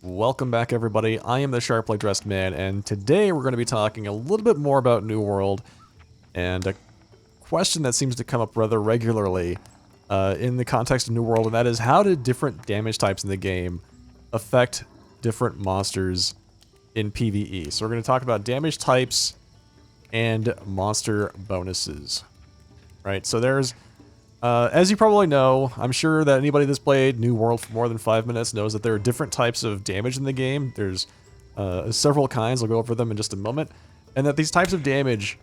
Welcome back, everybody. I am the Sharply Dressed Man, and today we're going to be talking a little bit more about New World and a question that seems to come up rather regularly in the context of New World, and that is how do different damage types in the game affect different monsters in PvE? So we're going to talk about damage types and monster bonuses. Right, so there's as you probably know, I'm sure that anybody that's played New World for more than 5 minutes knows that there are different types of damage in the game. There's several kinds, I'll go over them in just a moment. And that these types of damage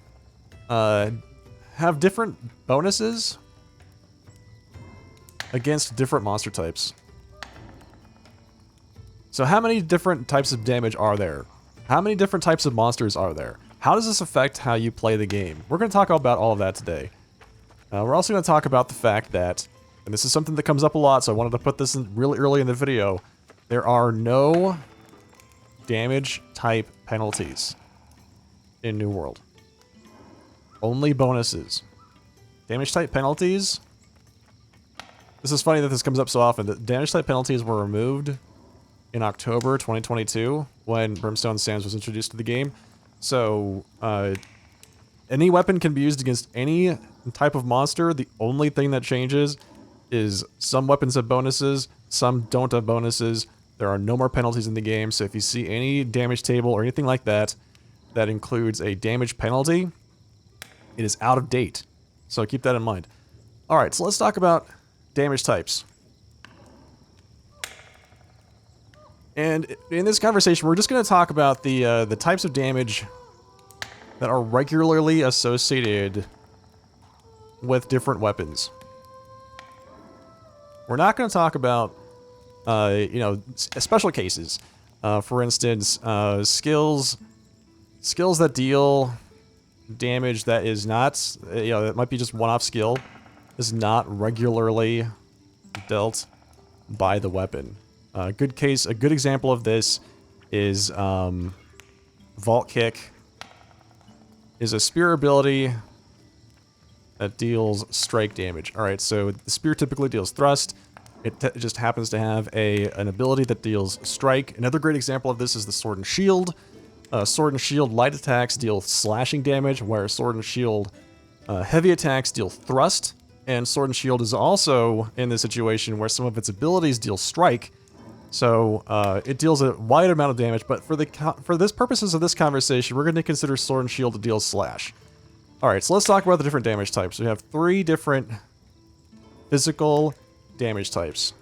have different bonuses against different monster types. So how many different types of damage are there? How many different types of monsters are there? How does this affect how you play the game? We're going to talk about all of that today. We're also going to talk about the fact that, and this is something that comes up a lot, so I wanted to put this in really early in the video, there are no damage type penalties in New World. Only bonuses. Damage type penalties? This is funny that this comes up so often. The damage type penalties were removed in October 2022 when Brimstone Sands was introduced to the game. So, any weapon can be used against any type of monster. The only thing that changes is some weapons have bonuses, some don't have bonuses. There are no more penalties in the game, so if you see any damage table or anything like that that includes a damage penalty, it is out of date. So keep that in mind. Alright, so let's talk about damage types. And in this conversation, we're just going to talk about the types of damage that are regularly associated with different weapons. We're not going to talk about, special cases. For instance, skills that deal damage that is not, that might be just one-off skill, is not regularly dealt by the weapon. A good example of this is Vault Kick. Is a spear ability that deals strike damage. Alright, so the spear typically deals thrust. It just happens to have an ability that deals strike. Another great example of this is the Sword and Shield. Sword and Shield light attacks deal slashing damage, whereas Sword and Shield heavy attacks deal thrust. And Sword and Shield is also in this situation where some of its abilities deal strike. So it deals a wide amount of damage, but for this purposes of this conversation, we're going to consider Sword and Shield to deal slash. Alright, so let's talk about the different damage types. We have 3 different physical damage types.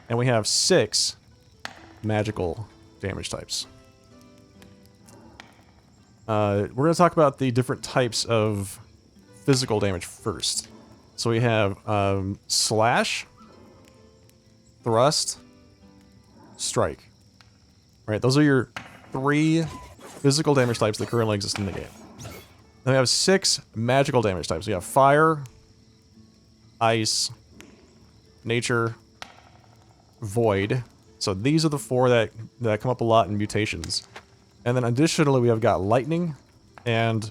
And we have 6 magical damage types. We're going to talk about the different types of physical damage first. So we have slash, thrust, strike. Right, those are your 3 physical damage types that currently exist in the game. Then we have 6 magical damage types. We have fire, ice, nature, void. So these are the 4 that come up a lot in mutations. And then additionally we have got lightning and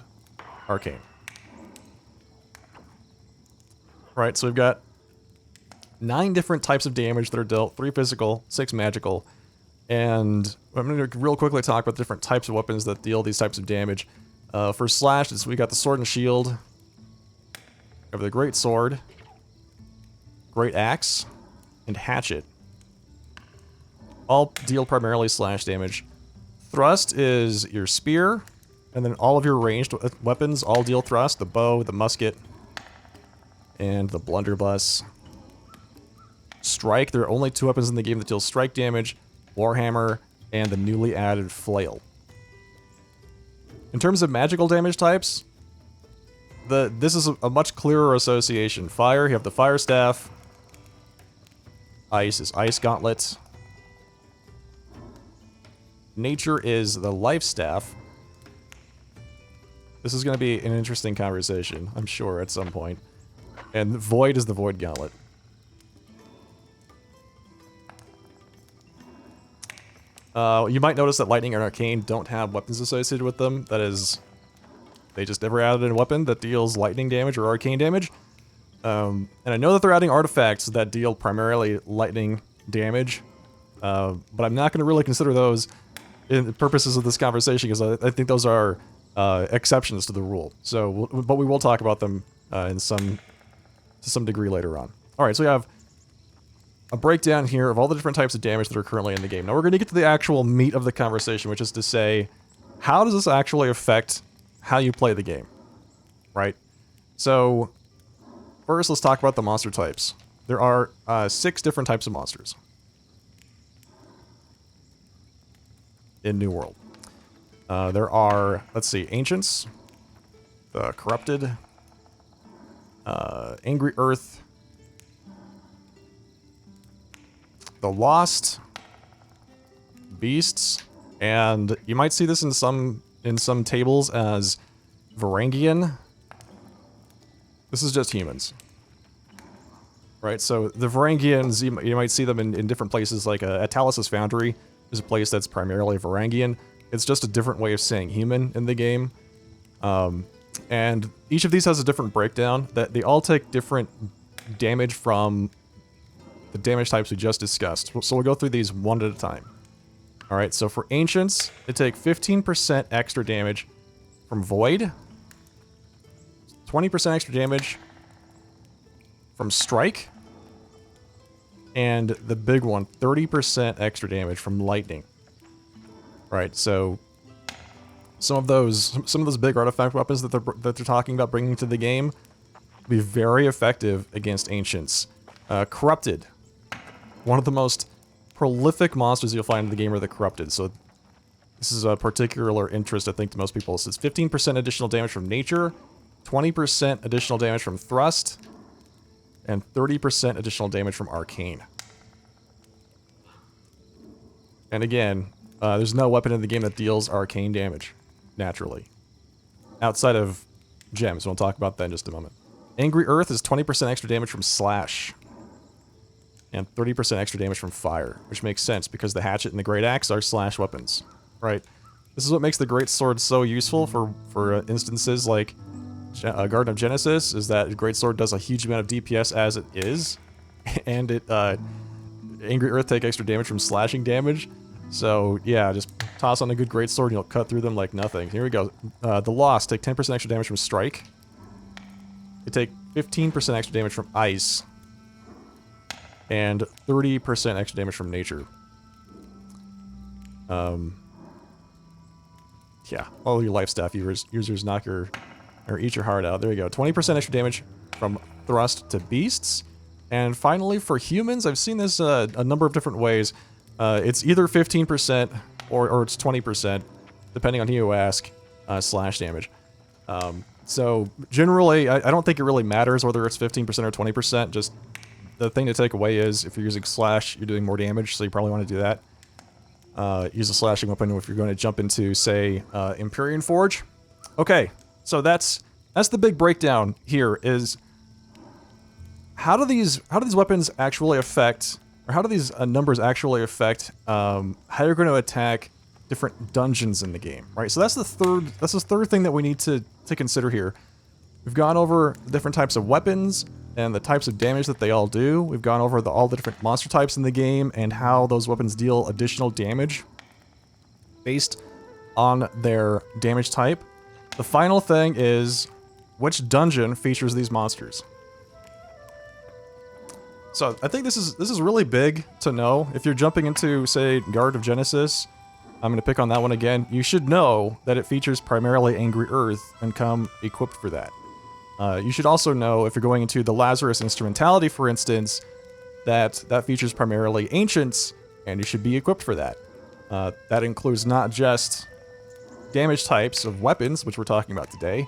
arcane. Right, so we've got 9 different types of damage that are dealt, 3 physical, 6 magical, and I'm going to real quickly talk about the different types of weapons that deal these types of damage. For slash, we got the Sword and Shield, we have the Great Sword, Great Axe, and Hatchet. All deal primarily slash damage. Thrust is your spear, and then all of your ranged weapons all deal thrust, the bow, the musket, and the blunderbuss. Strike, there are only 2 weapons in the game that deal strike damage, Warhammer, and the newly added Flail. In terms of magical damage types, this is a much clearer association. Fire, you have the Fire Staff. Ice is Ice Gauntlet. Nature is the Life Staff. This is going to be an interesting conversation, I'm sure, at some point. And Void is the Void Gauntlet. You might notice that Lightning and Arcane don't have weapons associated with them. That is, they just never added a weapon that deals lightning damage or arcane damage. And I know that they're adding artifacts that deal primarily lightning damage, but I'm not going to really consider those in the purposes of this conversation because I think those are exceptions to the rule. So, but we will talk about them to some degree later on. All right, so we have a breakdown here of all the different types of damage that are currently in the game. Now we're going to get to the actual meat of the conversation, which is to say, how does this actually affect how you play the game, right? So, first let's talk about the monster types. There are 6 different types of monsters in New World. There are, let's see, Ancients, the Corrupted, Angry Earth, the Lost, Beasts, and you might see this in some tables as Varangian. This is just humans. Right, so the Varangians, you might see them in different places, like Talos' Foundry is a place that's primarily Varangian. It's just a different way of saying human in the game. And each of these has a different breakdown, that they all take different damage from the damage types we just discussed. So we'll go through these one at a time. Alright, so for Ancients, they take 15% extra damage from Void, 20% extra damage from Strike, and the big one, 30% extra damage from Lightning. Right, so some of those big artifact weapons that they're talking about bringing to the game will be very effective against Ancients. Corrupted, one of the most prolific monsters you'll find in the game are the Corrupted. So this is a particular interest, I think, to most people. This is 15% additional damage from Nature, 20% additional damage from Thrust, and 30% additional damage from Arcane. And again, there's no weapon in the game that deals arcane damage, naturally. Outside of gems, we'll talk about that in just a moment. Angry Earth is 20% extra damage from Slash, and 30% extra damage from Fire, which makes sense because the Hatchet and the Great Axe are Slash weapons, right? This is what makes the Great Sword so useful for instances like Garden of Genesis, is that Great Sword does a huge amount of DPS as it is, and it Angry Earth take extra damage from slashing damage. So yeah, just toss on a good Great Sword and you'll cut through them like nothing. Here we go. The Lost take 10% extra damage from Strike. They take 15% extra damage from Ice, and 30% extra damage from Nature. Yeah, all your life staff users knock your or eat your heart out. There you go. 20% extra damage from Thrust to Beasts. And finally, for humans, I've seen this a number of different ways. It's either 15% or it's 20%, depending on who you ask, slash damage. So generally, I don't think it really matters whether it's 15% or 20%. Just the thing to take away is if you're using slash, you're doing more damage, so you probably want to do that. Use a slashing weapon if you're going to jump into, say, Empyrean Forge. Okay, so that's the big breakdown here. Is how do these weapons actually affect, or how do these numbers actually affect how you're going to attack different dungeons in the game, right? So that's the third thing that we need to consider here. We've gone over the different types of weapons and the types of damage that they all do. We've gone over all the different monster types in the game and how those weapons deal additional damage based on their damage type. The final thing is which dungeon features these monsters. So I think this is really big to know. If you're jumping into, say, Garden of Genesis, I'm going to pick on that one again. You should know that it features primarily Angry Earth and come equipped for that. You should also know, if you're going into the Lazarus Instrumentality, for instance, that features primarily Ancients, and you should be equipped for that. That includes not just damage types of weapons, which we're talking about today,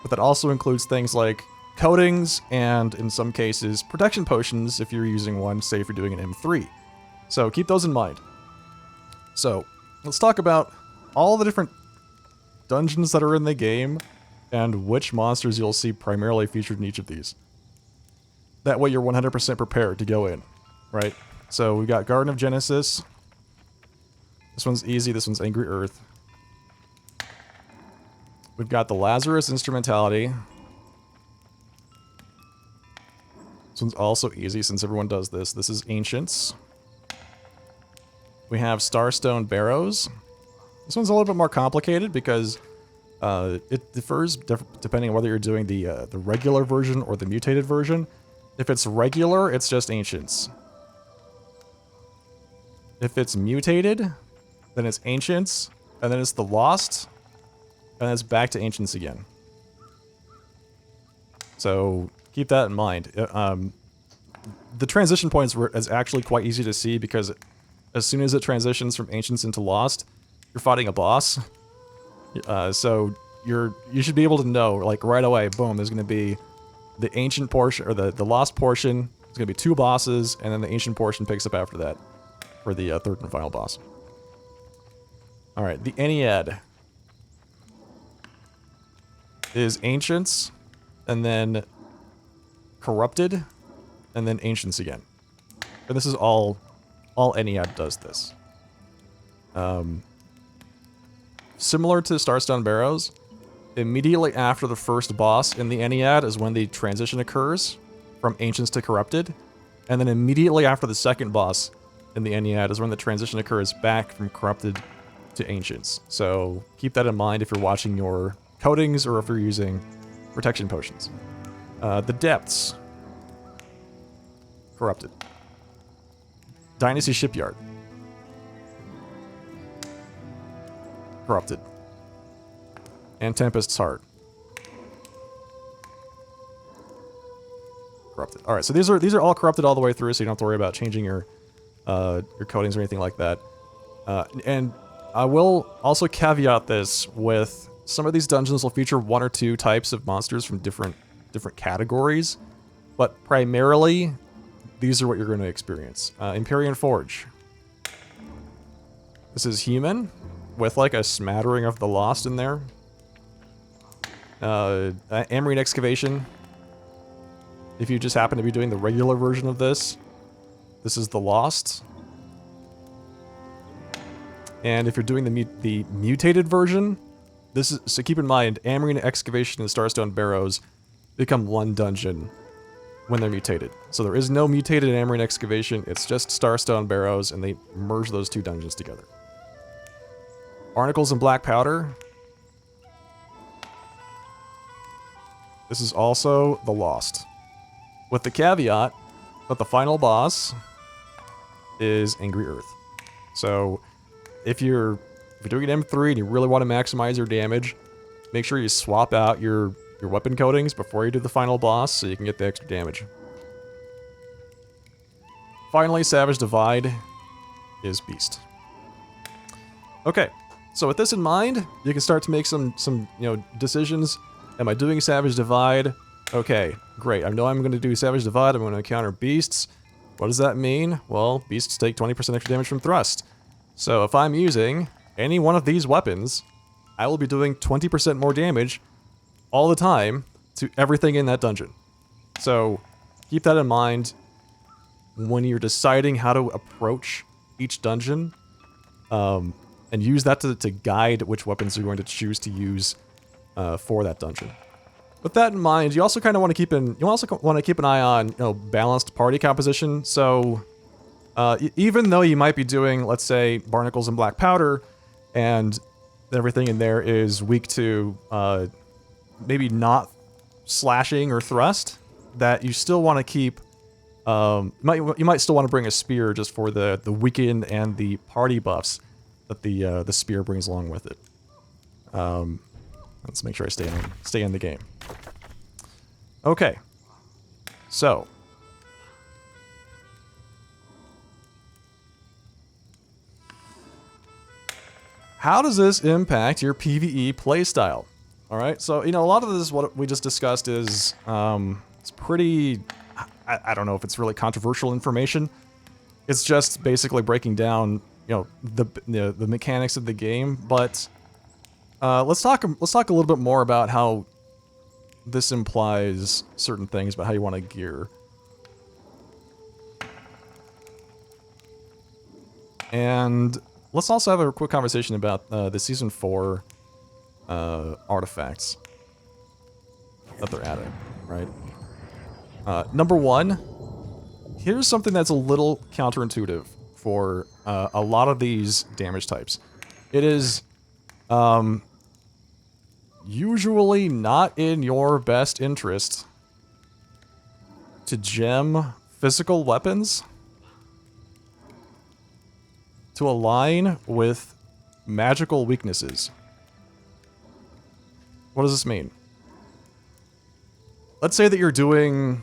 but that also includes things like coatings and, in some cases, protection potions if you're using one, say if you're doing an M3. So keep those in mind. So let's talk about all the different dungeons that are in the game and which monsters you'll see primarily featured in each of these. That way you're 100% prepared to go in, right? So we've got Garden of Genesis. This one's easy, this one's Angry Earth. We've got the Lazarus Instrumentality. This one's also easy since everyone does this. This is Ancients. we have Starstone Barrows. This one's a little bit more complicated because it differs depending on whether you're doing the regular version or the mutated version. If it's regular, it's just Ancients. If it's mutated, then it's Ancients, and then it's the Lost, and then it's back to Ancients again. So keep that in mind. The transition points is actually quite easy to see because as soon as it transitions from Ancients into Lost, you're fighting a boss. So you should be able to know, like, right away, boom, there's going to be the Ancient portion, or the Lost portion. There's going to be 2 bosses, and then the Ancient portion picks up after that for the third and final boss. Alright, the Ennead is Ancients, and then Corrupted, and then Ancients again. And this is all Ennead does this. Similar to Starstone Barrows, immediately after the first boss in the Ennead is when the transition occurs from Ancients to Corrupted, and then immediately after the second boss in the Ennead is when the transition occurs back from Corrupted to Ancients. So keep that in mind if you're watching your coatings or if you're using protection potions. The Depths. Corrupted. Dynasty Shipyard. Corrupted. And Tempest's Heart. Corrupted. All right, so these are all corrupted all the way through, so you don't have to worry about changing your coatings or anything like that. And I will also caveat this with some of these dungeons will feature 1 or 2 types of monsters from different categories, but primarily these are what you're going to experience. Empyrean Forge. This is human with like a smattering of the Lost in there. Amarine Excavation. If you just happen to be doing the regular version of this, this is the Lost. And if you're doing the mutated version, this is, so keep in mind, Amarine Excavation and Starstone Barrows become one dungeon when they're mutated. So there is no mutated Amarine Excavation, it's just Starstone Barrows, and they merge those 2 dungeons together. Barnacles and Black Powder. This is also the Lost. With the caveat that the final boss is Angry Earth. So if you're doing an M3 and you really want to maximize your damage, make sure you swap out your weapon coatings before you do the final boss so you can get the extra damage. Finally, Savage Divide is Beast. Okay, so with this in mind, you can start to make some decisions. Am I doing Savage Divide? Okay, great. I know I'm going to do Savage Divide. I'm going to encounter beasts. What does that mean? Well, beasts take 20% extra damage from thrust. So if I'm using any one of these weapons, I will be doing 20% more damage all the time to everything in that dungeon. So keep that in mind when you're deciding how to approach each dungeon, and use that to guide which weapons you're going to choose to use for that dungeon. With that in mind, you also kind of want to keep an eye on balanced party composition. So even though you might be doing, let's say, Barnacles and Black Powder, and everything in there is weak to maybe not slashing or thrust, that you still want to keep. You might still want to bring a spear just for the weaken and the party buffs that the spear brings along with it. Let's make sure I stay in the game. Okay, so how does this impact your PvE playstyle? All right, so a lot of this, what we just discussed, is it's pretty. I don't know if it's really controversial information. It's just basically breaking down the mechanics of the game, but let's talk a little bit more about how this implies certain things about how you want to gear. And let's also have a quick conversation about the Season 4 artifacts that they're adding, right? Number 1, here's something that's a little counterintuitive for a lot of these damage types. It is usually not in your best interest to gem physical weapons to align with magical weaknesses. What does this mean? Let's say that you're doing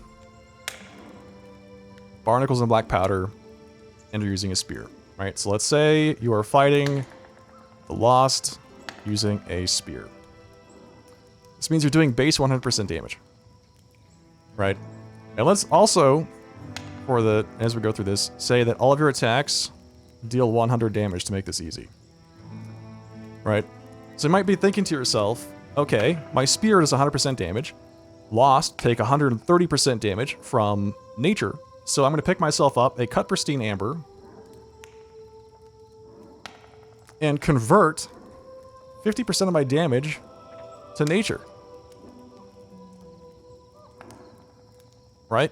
barnacles and black powder and you're using a spear, right? So let's say you are fighting the Lost using a spear. This means you're doing base 100% damage, right? And let's also, as we go through this, say that all of your attacks deal 100 damage to make this easy, right? So you might be thinking to yourself, okay, my spear does 100% damage. Lost take 130% damage from nature, so I'm going to pick myself up a cut pristine amber and convert 50% of my damage to nature. Right?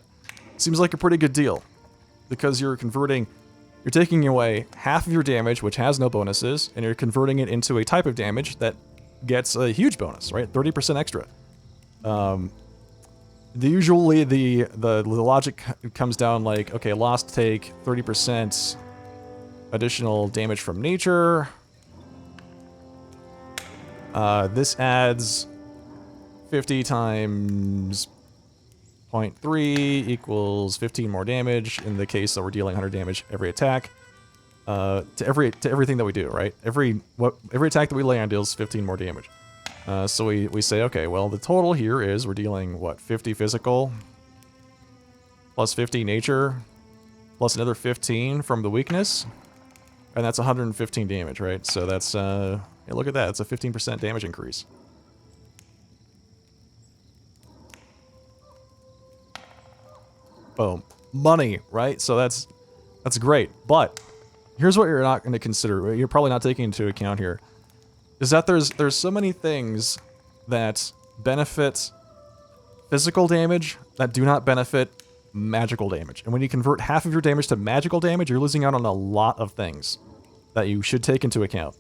Seems like a pretty good deal, because you're taking away half of your damage, which has no bonuses, and you're converting it into a type of damage that gets a huge bonus, right? 30% extra. Usually the logic comes down like, okay, Lost take 30% additional damage from nature. This adds 50 times 0.3 equals 15 more damage in the case that we're dealing 100 damage every attack. To everything that we do, right? Every attack that we lay on deals 15 more damage. So we say, okay, well, the total here is we're dealing, what, 50 physical, plus 50 nature, plus another 15 from the weakness, and that's 115 damage, right? So that's, yeah, look at that, it's a 15% damage increase. Boom. Money, right? So that's great, but here's what you're not going to consider, you're probably not taking into account here, is that there's so many things that benefit physical damage that do not benefit magical damage. And when you convert half of your damage to magical damage, you're losing out on a lot of things that you should take into account.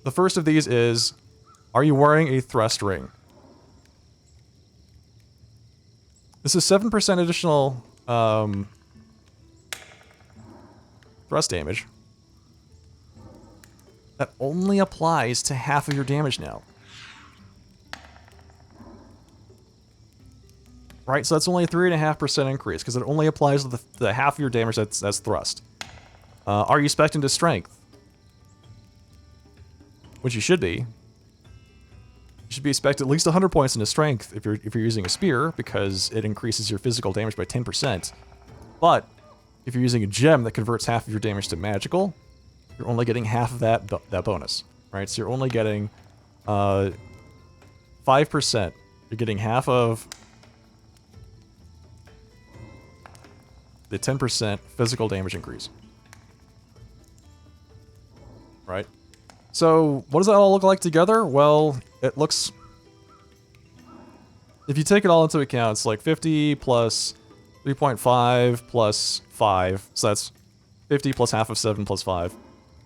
The first of these is, are you wearing a thrust ring? This is 7% additional thrust damage. That only applies to half of your damage now. Right, so that's only a 3.5% increase, because it only applies to the half of your damage that's thrust. Are you spec'd into strength? Which you should be. You should be spec'd at least 100 points into strength if you're using a spear, because it increases your physical damage by 10%. But if you're using a gem that converts half of your damage to magical, you're only getting half of that bonus, right? So you're only getting 5%. You're getting half of the 10% physical damage increase. Right? So what does that all look like together? Well, it looks... If you take it all into account, it's like 50 plus 3.5 plus 5. So that's 50 plus half of 7 plus 5.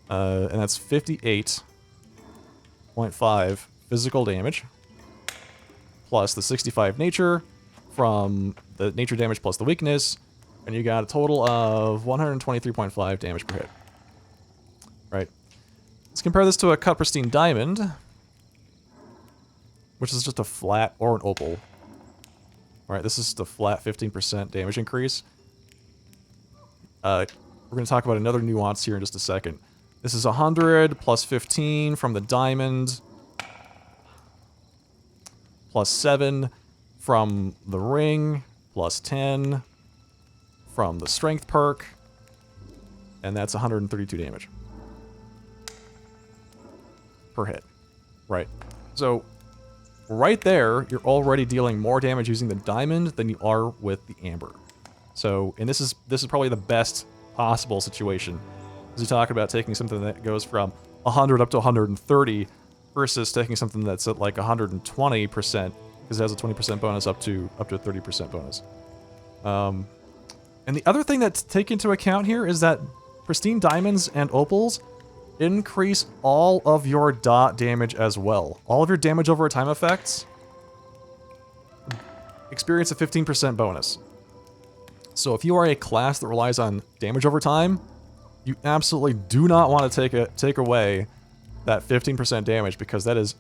And that's 58.5 physical damage, plus the 65 nature from the nature damage plus the weakness, and you got a total of 123.5 damage per hit. Right. Let's compare this to a cut pristine diamond, which is just a flat, or an opal. Alright, this is the flat 15% damage increase. We're going to talk about another nuance here in just a second. This is 100 plus 15 from the diamond, plus 7 from the ring, plus 10 from the strength perk, and that's 132 damage per hit. Right. So, right there, you're already dealing more damage using the diamond than you are with the amber. So, and this is probably the best possible situation. As we talk about taking something that goes from 100 up to 130 versus taking something that's at like 120%, because it has a 20% bonus up to a 30% bonus. And the other thing that's taken into account here is that pristine diamonds and opals increase all of your dot damage as well. All of your damage over time effects experience a 15% bonus. So if you are a class that relies on damage over time, you absolutely do not want to take away that 15% damage, because that is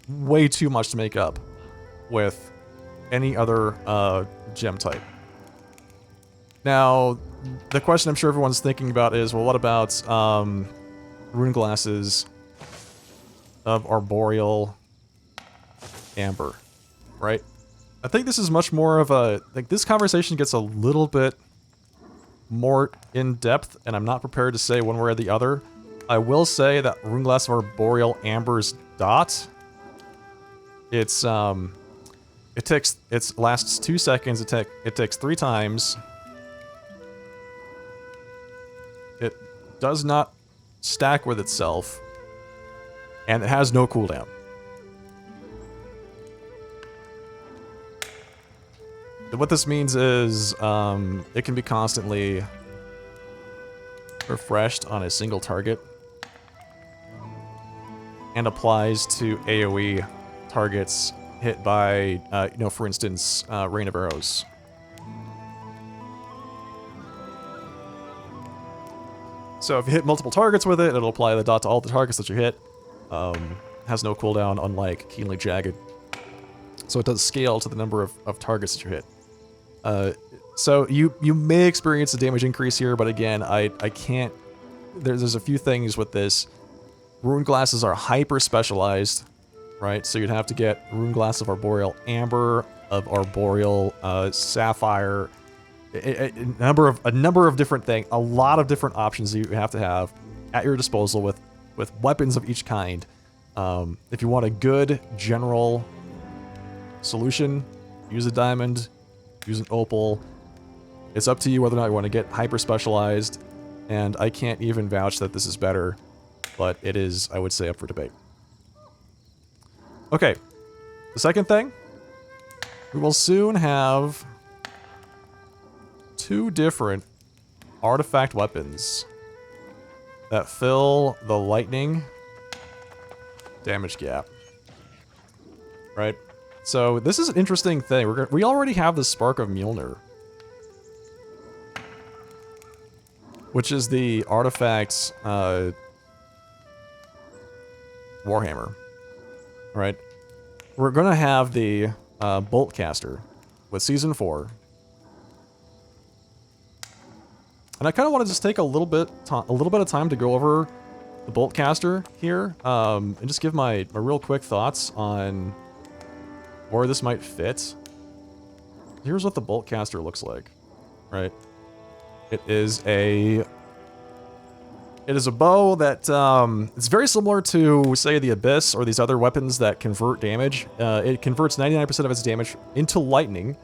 way too much to make up with any other gem type. Now, the question I'm sure everyone's thinking about is, well, what about rune glasses of arboreal amber, right? I think this is much more of a, like, this conversation gets a little bit more in depth, and I'm not prepared to say one way or the other. I will say that rune glass of arboreal amber's dot, it lasts 2 seconds. It takes 3 times. It does not stack with itself, and it has no cooldown. What this means is it can be constantly refreshed on a single target and applies to AoE targets hit by, for instance, Rain of Arrows. So if you hit multiple targets with it, it'll apply the dot to all the targets that you hit. Has no cooldown, unlike Keenly Jagged. So it does scale to the number of targets that you hit. So you may experience a damage increase here, but again, I can't... There's a few things with this. Rune glasses are hyper specialized, right? So you'd have to get rune glass of arboreal amber, of arboreal sapphire, a number of different things, a lot of different options that you have to have at your disposal with weapons of each kind. If you want a good general solution, use a diamond, use an opal. It's up to you whether or not you want to get hyper specialized, and I can't even vouch that this is better, but it is, I would say, up for debate. Okay, the second thing, we will soon have 2 different artifact weapons that fill the lightning damage gap, right? So this is an interesting thing. We already have the Spark of Mjolnir, which is the artifact Warhammer, right? We're gonna have the Boltcaster with Season 4. And I kind of want to just take a little bit of time to go over the Boltcaster here, and just give my real quick thoughts on where this might fit. Here's what the Boltcaster looks like, right? It is a bow that it's very similar to, say, the Abyss or these other weapons that convert damage. It converts 99% of its damage into lightning,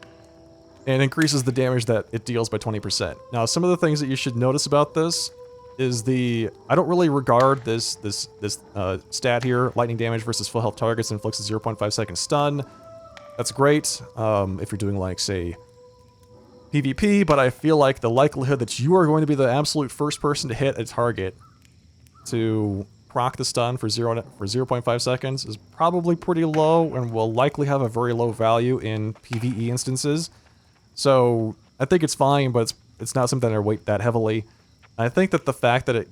and increases the damage that it deals by 20%. Now, some of the things that you should notice about this is I don't really regard this stat here, lightning damage versus full health targets, inflicts a 0.5 second stun. That's great if you're doing, like, say, PvP, but I feel like the likelihood that you are going to be the absolute first person to hit a target to proc the stun for 0.5 seconds is probably pretty low, and will likely have a very low value in PvE instances. So I think it's fine, but it's not something I weight that heavily. I think that the fact that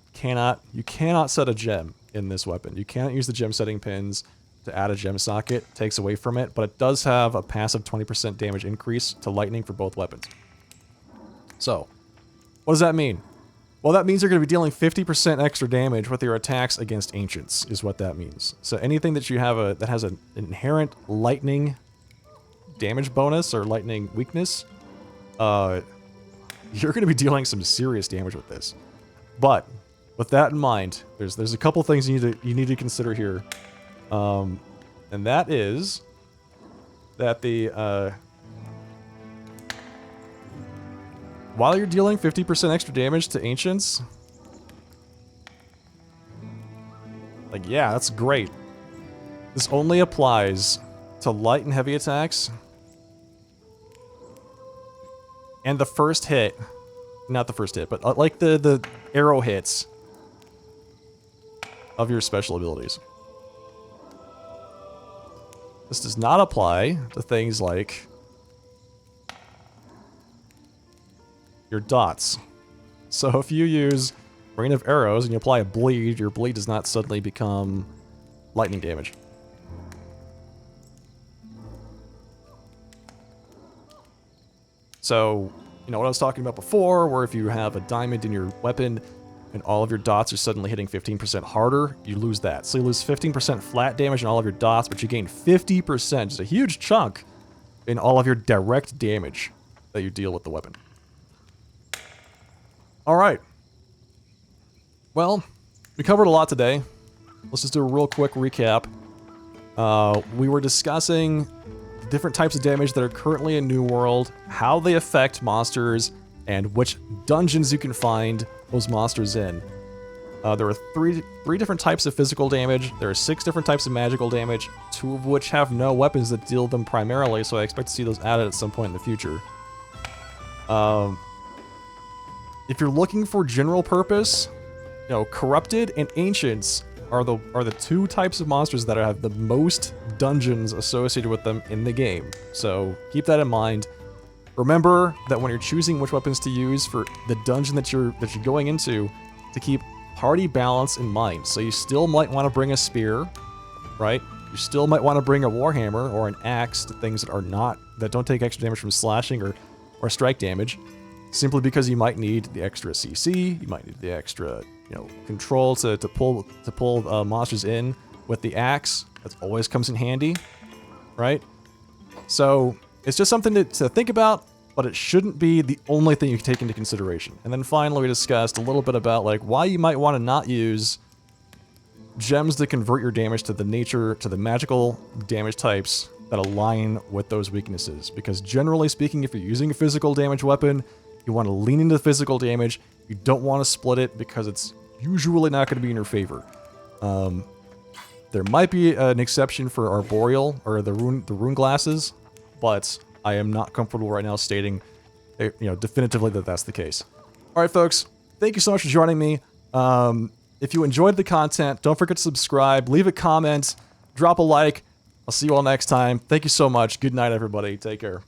you cannot set a gem in this weapon. You cannot use the gem setting pins to add a gem socket, takes away from it, but it does have a passive 20% damage increase to lightning for both weapons. So, what does that mean? Well, that means you're going to be dealing 50% extra damage with your attacks against ancients, is what that means. So anything that you have that has an inherent lightning damage bonus or lightning weakness, you're going to be dealing some serious damage with this. But with that in mind, there's a couple things you need to consider here, and that is that while you're dealing 50% extra damage to ancients, like, yeah, that's great. This only applies to light and heavy attacks. And the first hit, not the first hit, but like the arrow hits of your special abilities. This does not apply to things like your dots. So if you use Rain of Arrows and you apply a bleed, your bleed does not suddenly become lightning damage. So, you know what I was talking about before, where if you have a diamond in your weapon and all of your dots are suddenly hitting 15% harder, you lose that. So you lose 15% flat damage in all of your dots, but you gain 50%, just a huge chunk, in all of your direct damage that you deal with the weapon. Alright. Well, we covered a lot today. Let's just do a real quick recap. We were discussing different types of damage that are currently in New World, how they affect monsters, and which dungeons you can find those monsters in. There are three different types of physical damage. There are 6 different types of magical damage, 2 of which have no weapons that deal them primarily, so I expect to see those added at some point in the future. If you're looking for general purpose, you know, Corrupted and Ancients are the 2 types of monsters that have the most dungeons associated with them in the game. So keep that in mind. Remember that when you're choosing which weapons to use for the dungeon that you're going into, to keep party balance in mind. So you still might want to bring a spear, right? You still might want to bring a warhammer or an axe to things that don't take extra damage from slashing or strike damage, simply because you might need the extra CC, you might need the extra, you know, control to pull monsters in with the axe. That always comes in handy, right? So it's just something to think about, but it shouldn't be the only thing you can take into consideration. And then finally, we discussed a little bit about like why you might want to not use gems to convert your damage to the magical damage types that align with those weaknesses. Because generally speaking, if you're using a physical damage weapon, you want to lean into physical damage. You don't want to split it because it's usually not going to be in your favor. There might be an exception for Arboreal or the rune glasses, but I am not comfortable right now stating, you know, definitively that that's the case. All right, folks, thank you so much for joining me. If you enjoyed the content, don't forget to subscribe, leave a comment, drop a like. I'll see you all next time. Thank you so much. Good night, everybody. Take care.